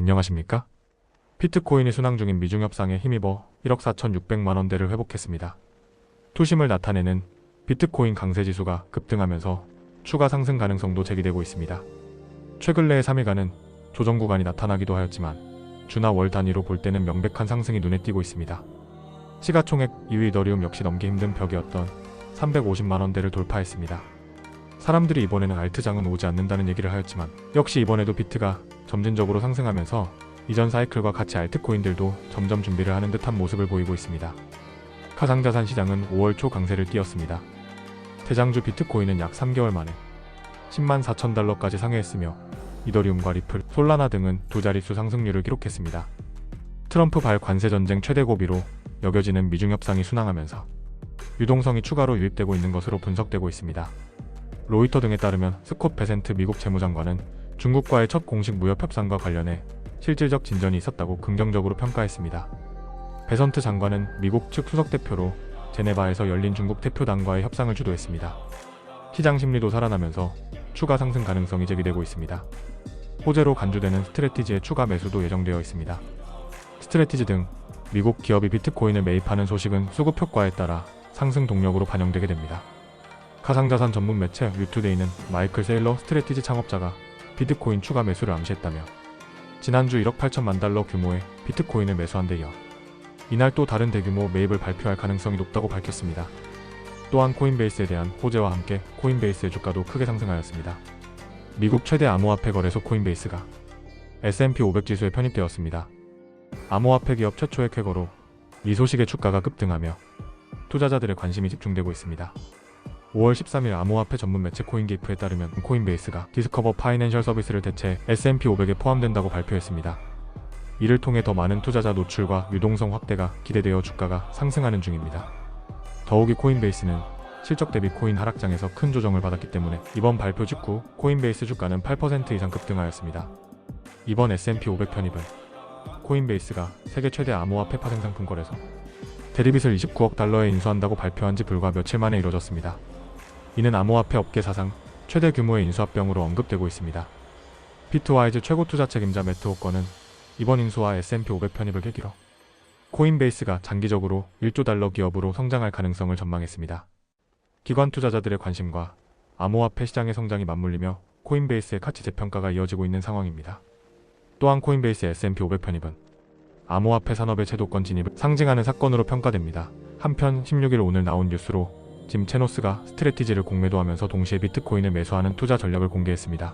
안녕하십니까? 비트코인이 순항 중인 미중 협상에 힘입어 1억 4,600만 원대를 회복했습니다. 투심을 나타내는 비트코인 강세지수가 급등하면서 추가 상승 가능성도 제기되고 있습니다. 최근 내 3일간은 조정 구간이 나타나기도 하였지만 주나 월 단위로 볼 때는 명백한 상승이 눈에 띄고 있습니다. 시가총액 2위 이더리움 역시 넘기 힘든 벽이었던 350만 원대를 돌파했습니다. 사람들이 이번에는 알트장은 오지 않는다는 얘기를 하였지만 역시 이번에도 비트가 점진적으로 상승하면서 이전 사이클과 같이 알트코인들도 점점 준비를 하는 듯한 모습을 보이고 있습니다. 가상자산 시장은 5월 초 강세를 띄었습니다. 대장주 비트코인은 약 3개월 만에 10만 4천 달러까지 상회했으며 이더리움과 리플, 솔라나 등은 두 자릿수 상승률을 기록했습니다. 트럼프 발 관세 전쟁 최대 고비로 여겨지는 미중 협상이 순항하면서 유동성이 추가로 유입되고 있는 것으로 분석되고 있습니다. 로이터 등에 따르면 스콧 베센트 미국 재무장관은 중국과의 첫 공식 무역 협상과 관련해 실질적 진전이 있었다고 긍정적으로 평가했습니다. 베선트 장관은 미국 측 수석 대표로 제네바에서 열린 중국 대표단과의 협상을 주도했습니다. 시장 심리도 살아나면서 추가 상승 가능성이 제기되고 있습니다. 호재로 간주되는 스트래티지의 추가 매수도 예정되어 있습니다. 스트래티지 등 미국 기업이 비트코인을 매입하는 소식은 수급 효과에 따라 상승 동력으로 반영되게 됩니다. 가상자산 전문 매체 유투데이는 마이클 세일러 스트래티지 창업자가 비트코인 추가 매수를 암시했다며 지난주 1억 8천만 달러 규모의 비트코인을 매수한 데 이어 이날 또 다른 대규모 매입을 발표할 가능성이 높다고 밝혔습니다. 또한 코인베이스에 대한 호재와 함께 코인베이스의 주가도 크게 상승하였습니다. 미국 최대 암호화폐 거래소 코인베이스가 S&P 500 지수에 편입되었습니다. 암호화폐 기업 최초의 쾌거로 이 소식의 주가가 급등하며 투자자들의 관심이 집중되고 있습니다. 5월 13일 암호화폐 전문 매체 코인게이프에 따르면 코인베이스가 디스커버 파이낸셜 서비스를 대체 S&P 500에 포함된다고 발표했습니다. 이를 통해 더 많은 투자자 노출과 유동성 확대가 기대되어 주가가 상승하는 중입니다. 더욱이 코인베이스는 실적 대비 코인 하락장에서 큰 조정을 받았기 때문에 이번 발표 직후 코인베이스 주가는 8% 이상 급등하였습니다. 이번 S&P 500 편입은 코인베이스가 세계 최대 암호화폐 파생상품 거래소 대리빗을 29억 달러에 인수한다고 발표한 지 불과 며칠 만에 이뤄졌습니다. 이는 암호화폐 업계 사상 최대 규모의 인수합병으로 언급되고 있습니다. 비트와이즈 최고 투자 책임자 매트 호건은 이번 인수와 S&P 500 편입을 계기로 코인베이스가 장기적으로 1조 달러 기업으로 성장할 가능성을 전망했습니다. 기관 투자자들의 관심과 암호화폐 시장의 성장이 맞물리며 코인베이스의 가치 재평가가 이어지고 있는 상황입니다. 또한 코인베이스 S&P 500 편입은 암호화폐 산업의 제도권 진입을 상징하는 사건으로 평가됩니다. 한편 16일 오늘 나온 뉴스로 짐 체노스가 스트래티지를 공매도하면서 동시에 비트코인을 매수하는 투자 전략을 공개했습니다.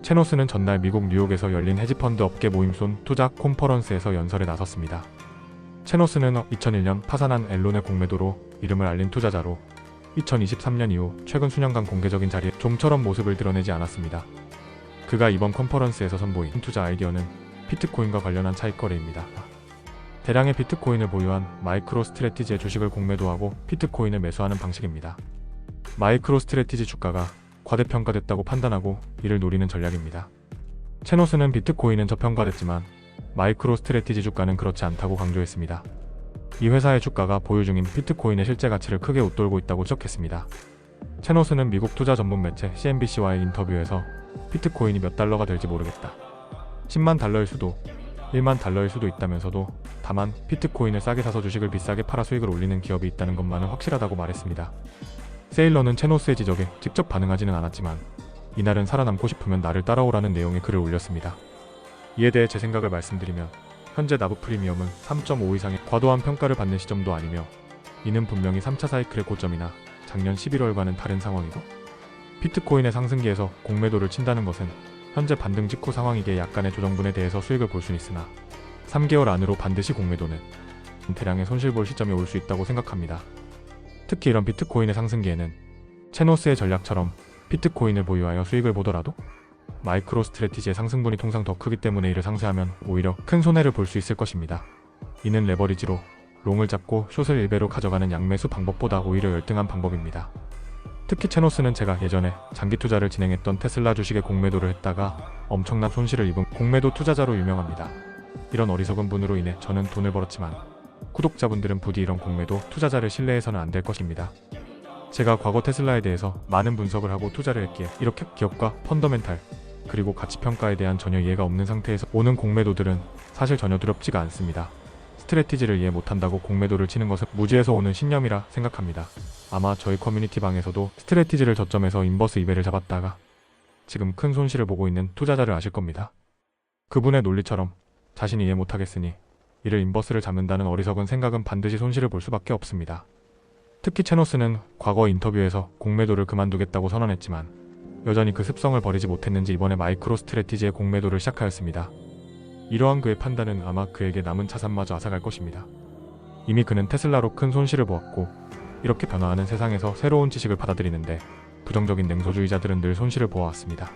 체노스는 전날 미국 뉴욕에서 열린 헤지펀드 업계 모임손 투자 콘퍼런스에서 연설에 나섰습니다. 체노스는 2001년 파산한 앨론의 공매도로 이름을 알린 투자자로 2023년 이후 최근 수년간 공개적인 자리에 좀처럼 모습을 드러내지 않았습니다. 그가 이번 컨퍼런스에서 선보인 투자 아이디어는 비트코인과 관련한 차익거래입니다. 대량의 비트코인을 보유한 마이크로 스트래티지의 주식을 공매도하고 비트코인을 매수하는 방식입니다. 마이크로 스트래티지 주가가 과대평가됐다고 판단하고 이를 노리는 전략입니다. 체노스는 비트코인은 저평가됐지만 마이크로 스트래티지 주가는 그렇지 않다고 강조했습니다. 이 회사의 주가가 보유 중인 비트코인의 실제 가치를 크게 웃돌고 있다고 지적했습니다. 체노스는 미국 투자 전문 매체 CNBC와의 인터뷰에서 비트코인이 몇 달러가 될지 모르겠다. 10만 달러일 수도 1만 달러일 수도 있다면서도 다만 비트코인을 싸게 사서 주식을 비싸게 팔아 수익을 올리는 기업이 있다는 것만은 확실하다고 말했습니다. 세일러는 체노스의 지적에 직접 반응하지는 않았지만 이날은 살아남고 싶으면 나를 따라오라는 내용의 글을 올렸습니다. 이에 대해 제 생각을 말씀드리면 현재 나브 프리미엄은 3.5 이상의 과도한 평가를 받는 시점도 아니며 이는 분명히 3차 사이클의 고점이나 작년 11월과는 다른 상황이고 비트코인의 상승기에서 공매도를 친다는 것은 현재 반등 직후 상황이기에 약간의 조정분에 대해서 수익을 볼 수는 있으나 3개월 안으로 반드시 공매도는 대량의 손실 볼 시점이 올 수 있다고 생각합니다. 특히 이런 비트코인의 상승기에는 체노스의 전략처럼 비트코인을 보유하여 수익을 보더라도 마이크로 스트래티지의 상승분이 통상 더 크기 때문에 이를 상쇄하면 오히려 큰 손해를 볼 수 있을 것입니다. 이는 레버리지로 롱을 잡고 숏을 1배로 가져가는 양매수 방법보다 오히려 열등한 방법입니다. 특히 체노스는 제가 예전에 장기 투자를 진행했던 테슬라 주식에 공매도를 했다가 엄청난 손실을 입은 공매도 투자자로 유명합니다. 이런 어리석은 분으로 인해 저는 돈을 벌었지만 구독자분들은 부디 이런 공매도 투자자를 신뢰해서는 안 될 것입니다. 제가 과거 테슬라에 대해서 많은 분석을 하고 투자를 했기에 이렇게 기업과 펀더멘탈, 그리고 가치평가에 대한 전혀 이해가 없는 상태에서 오는 공매도들은 사실 전혀 두렵지가 않습니다. 스트래티지를 이해 못한다고 공매도를 치는 것은 무지에서 오는 신념이라 생각합니다. 아마 저희 커뮤니티 방에서도 스트래티지를 저점에서 인버스 2배를 잡았다가 지금 큰 손실을 보고 있는 투자자를 아실 겁니다. 그분의 논리처럼 자신이 이해 못하겠으니 이를 인버스를 잡는다는 어리석은 생각은 반드시 손실을 볼 수밖에 없습니다. 특히 체노스는 과거 인터뷰에서 공매도를 그만두겠다고 선언했지만 여전히 그 습성을 버리지 못했는지 이번에 마이크로 스트래티지의 공매도를 시작하였습니다. 이러한 그의 판단은 아마 그에게 남은 자산마저 앗아갈 것입니다. 이미 그는 테슬라로 큰 손실을 보았고 이렇게 변화하는 세상에서 새로운 지식을 받아들이는데 부정적인 냉소주의자들은 늘 손실을 보아왔습니다.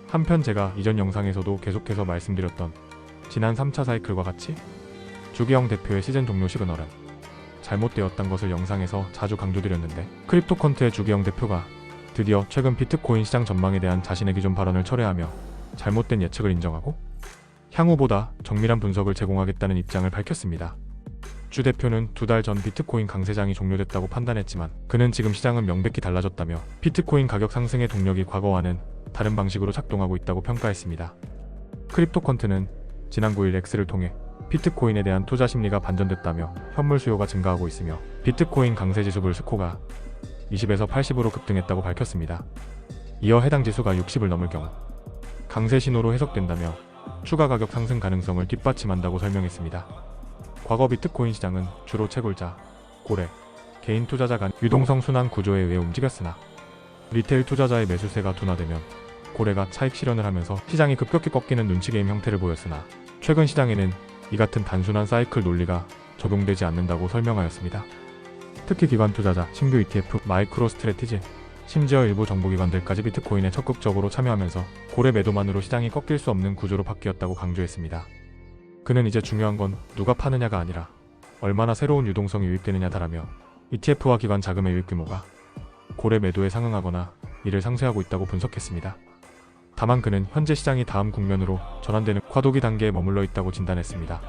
한편 제가 이전 영상에서도 계속해서 말씀드렸던 지난 3차 사이클과 같이 주기영 대표의 시즌 종료 시그널은 잘못되었다는 것을 영상에서 자주 강조드렸는데 크립토컨트의 주기영 대표가 드디어 최근 비트코인 시장 전망에 대한 자신의 기존 발언을 철회하며 잘못된 예측을 인정하고 향후보다 정밀한 분석을 제공하겠다는 입장을 밝혔습니다. 주 대표는 2달 전 비트코인 강세장이 종료됐다고 판단했지만 그는 지금 시장은 명백히 달라졌다며 비트코인 가격 상승의 동력이 과거와는 다른 방식으로 작동하고 있다고 평가했습니다. 크립토컨트는 지난 9일 X를 통해 비트코인에 대한 투자 심리가 반전됐다며 현물 수요가 증가하고 있으며 비트코인 강세지수 불스코가 20에서 80으로 급등했다고 밝혔습니다. 이어 해당 지수가 60을 넘을 경우 강세 신호로 해석된다며 추가 가격 상승 가능성을 뒷받침한다고 설명했습니다. 과거 비트코인 시장은 주로 채굴자, 고래, 개인 투자자 간 유동성 순환 구조에 의해 움직였으나 리테일 투자자의 매수세가 둔화되면 고래가 차익 실현을 하면서 시장이 급격히 꺾이는 눈치 게임 형태를 보였으나 최근 시장에는 이 같은 단순한 사이클 논리가 적용되지 않는다고 설명하였습니다. 특히 기관 투자자, 신규 ETF, 마이크로 스트래티지, 심지어 일부 정부기관들까지 비트코인에 적극적으로 참여하면서 고래 매도만으로 시장이 꺾일 수 없는 구조로 바뀌었다고 강조했습니다. 그는 이제 중요한 건 누가 파느냐가 아니라 얼마나 새로운 유동성이 유입되느냐다라며 ETF와 기관 자금의 유입 규모가 고래 매도에 상응하거나 이를 상쇄하고 있다고 분석했습니다. 다만 그는 현재 시장이 다음 국면으로 전환되는 과도기 단계에 머물러 있다고 진단했습니다.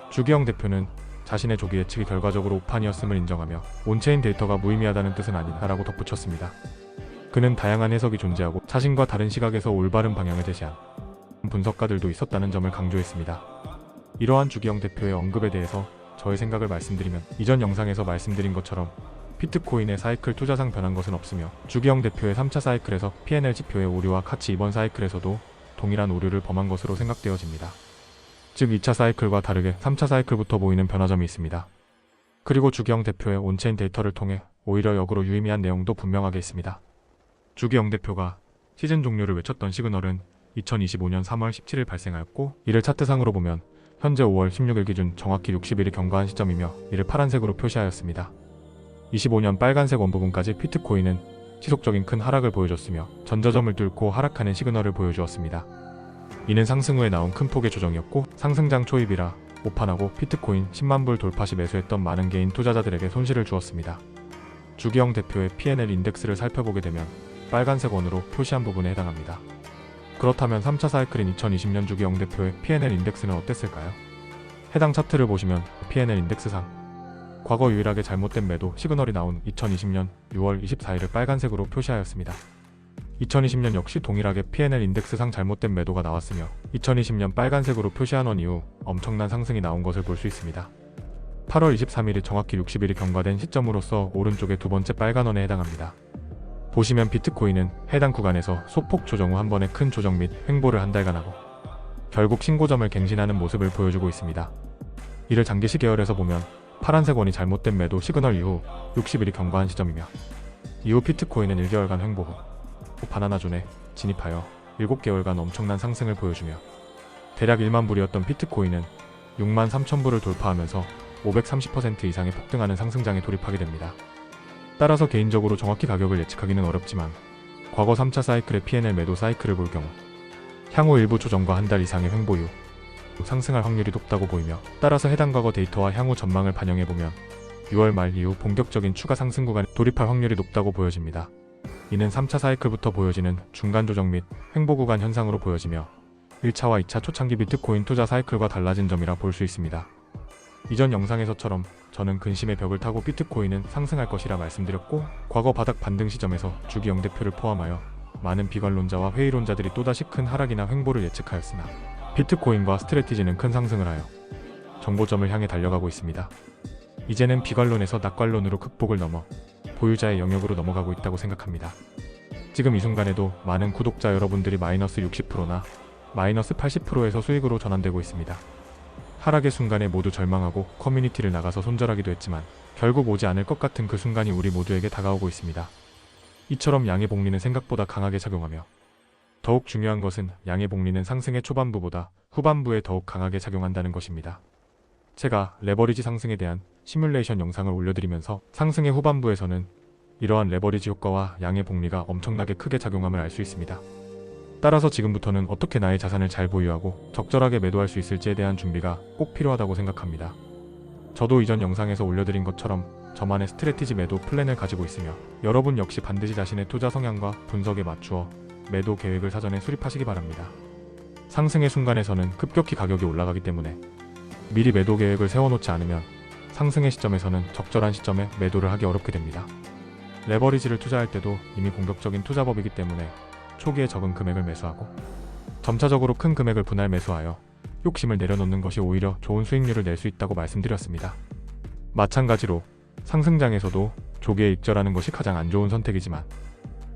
주기영 대표는 자신의 조기 예측이 결과적으로 오판이었음을 인정하며 온체인 데이터가 무의미하다는 뜻은 아니다라고 덧붙였습니다. 그는 다양한 해석이 존재하고 자신과 다른 시각에서 올바른 방향을 제시한 분석가들도 있었다는 점을 강조했습니다. 이러한 주기영 대표의 언급에 대해서 저의 생각을 말씀드리면 이전 영상에서 말씀드린 것처럼 비트코인의 사이클 투자상 변한 것은 없으며 주기영 대표의 3차 사이클에서 P&L 지표의 오류와 같이 이번 사이클에서도 동일한 오류를 범한 것으로 생각되어집니다. 즉 2차 사이클과 다르게 3차 사이클부터 보이는 변화점이 있습니다. 그리고 주기영 대표의 온체인 데이터를 통해 오히려 역으로 유의미한 내용도 분명하게 있습니다. 주기영 대표가 시즌 종료를 외쳤던 시그널은 2025년 3월 17일 발생하였고 이를 차트상으로 보면 현재 5월 16일 기준 정확히 60일이 경과한 시점이며 이를 파란색으로 표시하였습니다. 25년 빨간색 원부분까지 비트코인은 지속적인 큰 하락을 보여줬으며 전저점을 뚫고 하락하는 시그널을 보여주었습니다. 이는 상승 후에 나온 큰 폭의 조정이었고 상승장 초입이라 오판하고 비트코인 10만 불 돌파 시 매수했던 많은 개인 투자자들에게 손실을 주었습니다. 주기영 대표의 P&L 인덱스를 살펴보게 되면 빨간색 원으로 표시한 부분에 해당합니다. 그렇다면 3차 사이클인 2020년 주기영 대표의 P&L 인덱스는 어땠을까요? 해당 차트를 보시면 P&L 인덱스상 과거 유일하게 잘못된 매도 시그널이 나온 2020년 6월 24일을 빨간색으로 표시하였습니다. 2020년 역시 동일하게 P&L 인덱스상 잘못된 매도가 나왔으며 2020년 빨간색으로 표시한 원 이후 엄청난 상승이 나온 것을 볼 수 있습니다. 8월 23일이 정확히 60일이 경과된 시점으로서 오른쪽의 두 번째 빨간 원에 해당합니다. 보시면 비트코인은 해당 구간에서 소폭 조정 후 한 번의 큰 조정 및 횡보를 한 달간 하고 결국 신고점을 갱신하는 모습을 보여주고 있습니다. 이를 장기시 계열에서 보면 파란색 원이 잘못된 매도 시그널 이후 60일이 경과한 시점이며 이후 비트코인은 1개월간 횡보 후 바나나존에 진입하여 7개월간 엄청난 상승을 보여주며 대략 1만 불이었던 비트코인은 6만 3천 불을 돌파하면서 530% 이상의 폭등하는 상승장에 돌입하게 됩니다. 따라서 개인적으로 정확히 가격을 예측하기는 어렵지만 과거 3차 사이클의 P&L 매도 사이클을 볼 경우 향후 일부 조정과 한 달 이상의 횡보 이후 상승할 확률이 높다고 보이며 따라서 해당 과거 데이터와 향후 전망을 반영해보면 6월 말 이후 본격적인 추가 상승 구간에 돌입할 확률이 높다고 보여집니다. 이는 3차 사이클부터 보여지는 중간 조정 및 횡보 구간 현상으로 보여지며 1차와 2차 초창기 비트코인 투자 사이클과 달라진 점이라 볼 수 있습니다. 이전 영상에서처럼 저는 근심의 벽을 타고 비트코인은 상승할 것이라 말씀드렸고 과거 바닥 반등 시점에서 주기영 대표를 포함하여 많은 비관론자와 회의론자들이 또다시 큰 하락이나 횡보를 예측하였으나 비트코인과 스트래티지는 큰 상승을 하여 정보점을 향해 달려가고 있습니다. 이제는 비관론에서 낙관론으로 극복을 넘어 보유자의 영역으로 넘어가고 있다고 생각합니다. 지금 이 순간에도 많은 구독자 여러분들이 마이너스 60%나 마이너스 80%에서 수익으로 전환되고 있습니다. 하락의 순간에 모두 절망하고 커뮤니티를 나가서 손절하기도 했지만 결국 오지 않을 것 같은 그 순간이 우리 모두에게 다가오고 있습니다. 이처럼 양의 복리는 생각보다 강하게 작용하며 더욱 중요한 것은 양의 복리는 상승의 초반부보다 후반부에 더욱 강하게 작용한다는 것입니다. 제가 레버리지 상승에 대한 시뮬레이션 영상을 올려드리면서 상승의 후반부에서는 이러한 레버리지 효과와 양의 복리가 엄청나게 크게 작용함을 알 수 있습니다. 따라서 지금부터는 어떻게 나의 자산을 잘 보유하고 적절하게 매도할 수 있을지에 대한 준비가 꼭 필요하다고 생각합니다. 저도 이전 영상에서 올려드린 것처럼 저만의 스트래티지 매도 플랜을 가지고 있으며 여러분 역시 반드시 자신의 투자 성향과 분석에 맞추어 매도 계획을 사전에 수립하시기 바랍니다. 상승의 순간에서는 급격히 가격이 올라가기 때문에 미리 매도 계획을 세워놓지 않으면 상승의 시점에서는 적절한 시점에 매도를 하기 어렵게 됩니다. 레버리지를 투자할 때도 이미 공격적인 투자법이기 때문에 초기에 적은 금액을 매수하고 점차적으로 큰 금액을 분할 매수하여 욕심을 내려놓는 것이 오히려 좋은 수익률을 낼 수 있다고 말씀드렸습니다. 마찬가지로 상승장에서도 조기에 익절하는 것이 가장 안 좋은 선택이지만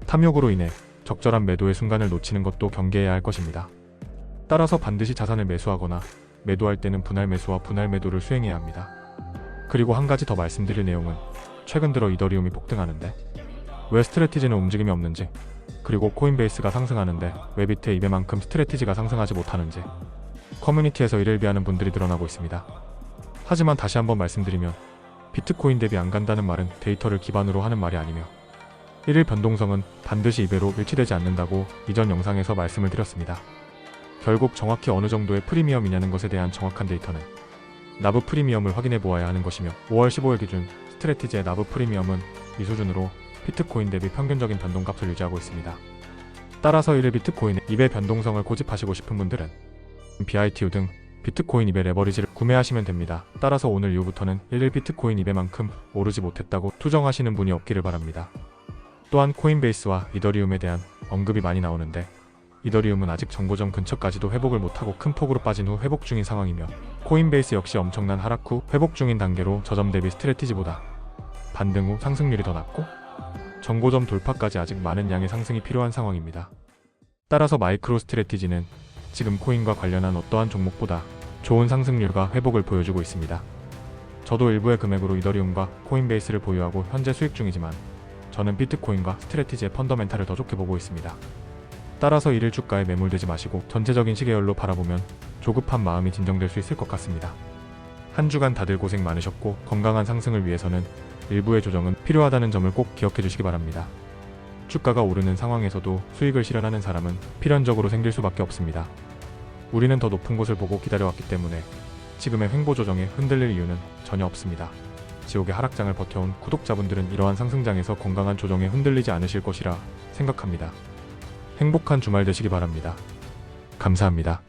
탐욕으로 인해 적절한 매도의 순간을 놓치는 것도 경계해야 할 것입니다. 따라서 반드시 자산을 매수하거나 매도할 때는 분할 매수와 분할 매도를 수행해야 합니다. 그리고 한 가지 더 말씀드릴 내용은 최근 들어 이더리움이 폭등하는데 왜 스트래티지는 움직임이 없는지, 그리고 코인베이스가 상승하는데 왜 비트 이베만큼 스트래티지가 상승하지 못하는지 커뮤니티에서 이를 비하는 분들이 늘어나고 있습니다. 하지만 다시 한번 말씀드리면 비트코인 대비 안 간다는 말은 데이터를 기반으로 하는 말이 아니며 일일 변동성은 반드시 2배로 일치되지 않는다고 이전 영상에서 말씀을 드렸습니다. 결국 정확히 어느 정도의 프리미엄이냐는 것에 대한 정확한 데이터는 나브 프리미엄을 확인해 보아야 하는 것이며 5월 15일 기준 스트래티지의 나브 프리미엄은 이 수준으로 비트코인 대비 평균적인 변동값을 유지하고 있습니다. 따라서 1일 비트코인의 2배 변동성을 고집하시고 싶은 분들은 BITU 등 비트코인 2배 레버리지를 구매하시면 됩니다. 따라서 오늘 이후부터는 1일 비트코인 2배만큼 오르지 못했다고 투정하시는 분이 없기를 바랍니다. 또한 코인베이스와 이더리움에 대한 언급이 많이 나오는데 이더리움은 아직 정보점 근처까지도 회복을 못하고 큰 폭으로 빠진 후 회복 중인 상황이며 코인베이스 역시 엄청난 하락 후 회복 중인 단계로 저점 대비 스트래티지보다 반등 후 상승률이 더 낮고 정고점 돌파까지 아직 많은 양의 상승이 필요한 상황입니다. 따라서 마이크로 스트래티지는 지금 코인과 관련한 어떠한 종목보다 좋은 상승률과 회복을 보여주고 있습니다. 저도 일부의 금액으로 이더리움과 코인베이스를 보유하고 현재 수익 중이지만 저는 비트코인과 스트래티지의 펀더멘탈을 더 좋게 보고 있습니다. 따라서 일일 주가에 매몰되지 마시고 전체적인 시계열로 바라보면 조급한 마음이 진정될 수 있을 것 같습니다. 한 주간 다들 고생 많으셨고 건강한 상승을 위해서는 일부의 조정은 필요하다는 점을 꼭 기억해 주시기 바랍니다. 주가가 오르는 상황에서도 수익을 실현하는 사람은 필연적으로 생길 수밖에 없습니다. 우리는 더 높은 곳을 보고 기다려왔기 때문에 지금의 횡보 조정에 흔들릴 이유는 전혀 없습니다. 지옥의 하락장을 버텨온 구독자분들은 이러한 상승장에서 건강한 조정에 흔들리지 않으실 것이라 생각합니다. 행복한 주말 되시기 바랍니다. 감사합니다.